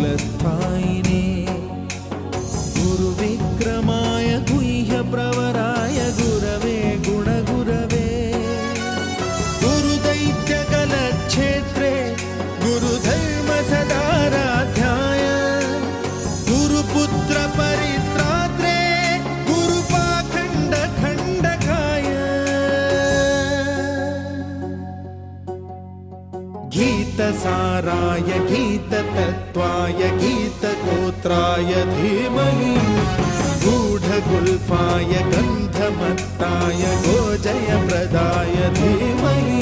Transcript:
कालस्थायिने गुरुविक्रमाय गुह्यप्रवराय गुरवे गुणगुरवे गुरुदैत्यकलक्षेत्रे गुरुधर्मसदाराध्याय गुरुपुत्रपरित्रात्रे गुरुपाखण्डखण्डकाय गीतसाराय गीततत्त्वाय गीतगोत्राय धीमहि गूढगुल्फाय गन्धमत्ताय गोजयप्रदाय धीमहि